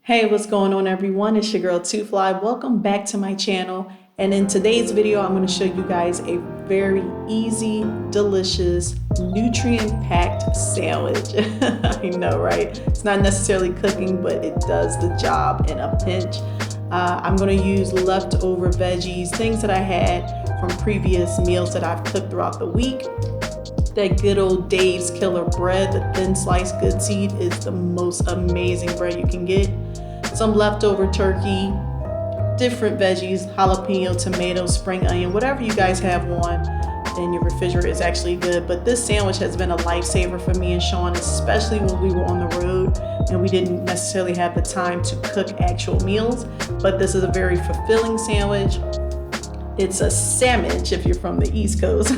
Hey, what's going on everyone? It's your girl 2Fly. Welcome back to my channel. And in today's video, I'm going to show you guys a very easy, delicious, nutrient-packed sandwich. I know, right? It's not necessarily cooking, but it does the job in a pinch. I'm going to use leftover veggies, things that I had from previous meals that I've cooked throughout the week. That good old Dave's Killer bread, the thin sliced good seed, is the most amazing bread you can get. Some leftover turkey, different veggies, jalapeno, tomato, spring onion, whatever you guys have on in your refrigerator is actually good. But this sandwich has been a lifesaver for me and Sean, especially when we were on the road and we didn't necessarily have the time to cook actual meals. But this is a very fulfilling sandwich. It's a sandwich if you're from the East Coast,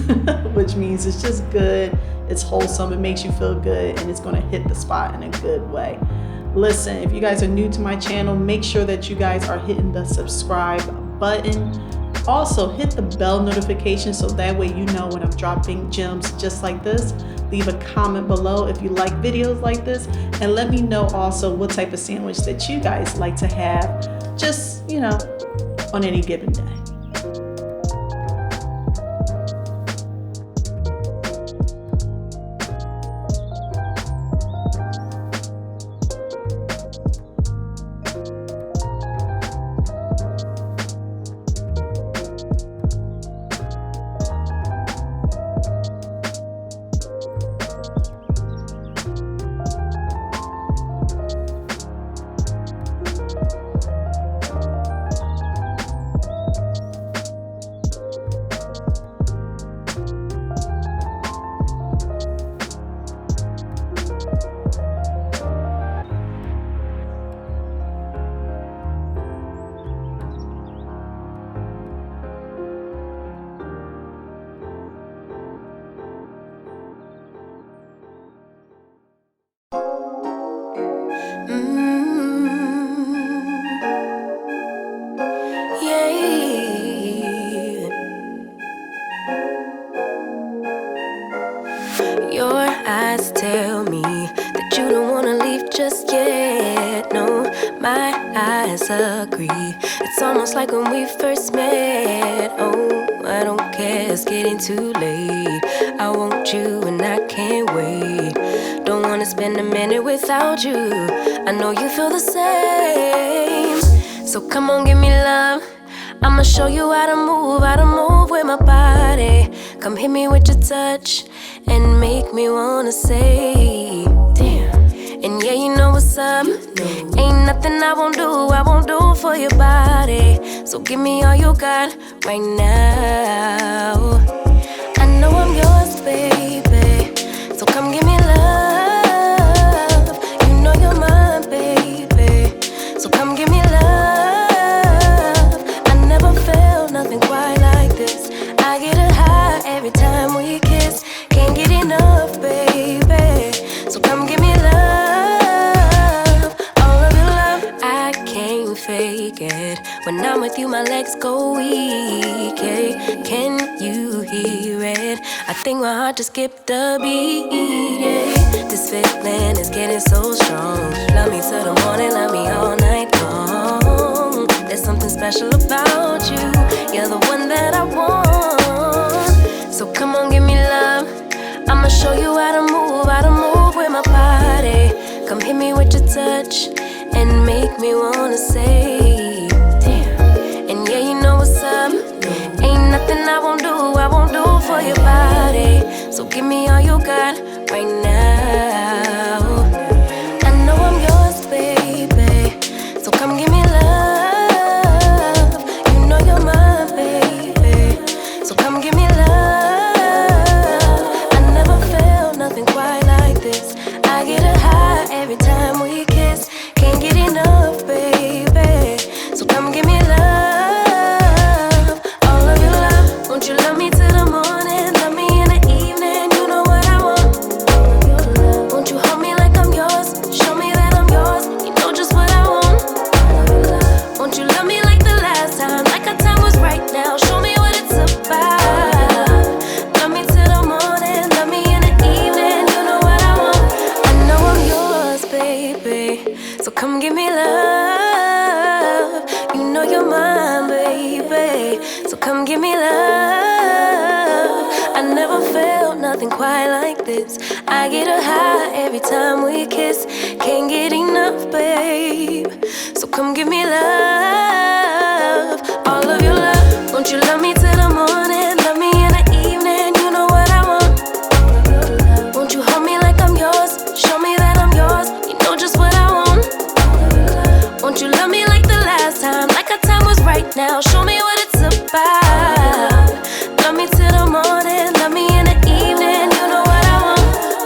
which means it's just good, it's wholesome, it makes you feel good, and it's gonna hit the spot in a good way. Listen, if you guys are new to my channel, make sure that you guys are hitting the subscribe button. Also, hit the bell notification so that way you know when I'm dropping gems just like this. Leave a comment below if you like videos like this, and let me know also what type of sandwich that you guys like to have, just, on any given day. Your eyes tell me that you don't wanna leave just yet. No, my eyes agree. It's almost like when we first met. Oh, I don't care, it's getting too late. I want you and I can't wait. Don't wanna spend a minute without you. I know you feel the same. So come on, give me love. I'ma show you how to move with my body. Come hit me with your touch and make me wanna say, damn. And yeah, you know what's up. Ain't nothing I won't do for your body. So give me all you got right now. I know I'm yours, baby. So come give me love. You know you're mine, baby. So come give me love. Nothing quite like this. I get a high every time we kiss. Can't get enough, baby. So come give me love, all of your love. I can't fake it. When I'm with you, my legs go weak. Yeah. Can you hear it? I think my heart just skipped a beat. Yeah. This feeling is getting so strong. Love me till the morning, love me all night long. There's something special about you. You're the one that I want. So come on, give me love. I'ma show you how to move with my body. Come hit me with your touch and make me wanna say, damn. And yeah, you know what's up. Ain't nothing I won't do for your body. So give me all you got right now. I know I'm yours, baby. So come give me love. Every time we kiss, can't get enough, baby. So come give me love, all of your love. Won't you love me till the morning, love me in the evening? You know what I want, all of your love. baby. So come give me love. You know you're mine, baby. So come give me love. I never felt nothing quite like this. I get a high every time we kiss. Can't get enough, babe. So come give me love. All of your love. Won't you love me till the morning? Love me in the evening. You know what I want. Won't you hold me like I'm yours? Show me that I'm yours. You know just what I want. Won't you love me like the last time? Like our time was right now. Show me what it's about. Love me till the morning. Love me in the evening. You know what I want.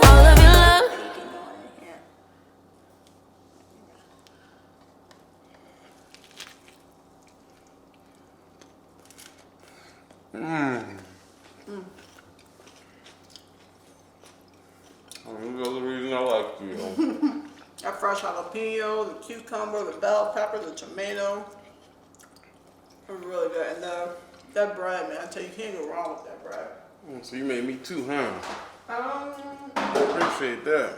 All of your love. That's the reason I like you. That fresh jalapeno, the cucumber, the bell pepper, the tomato. It was really good. And that bread, man, I tell you, you can't go wrong with that bread. So you made me too, huh? I appreciate that.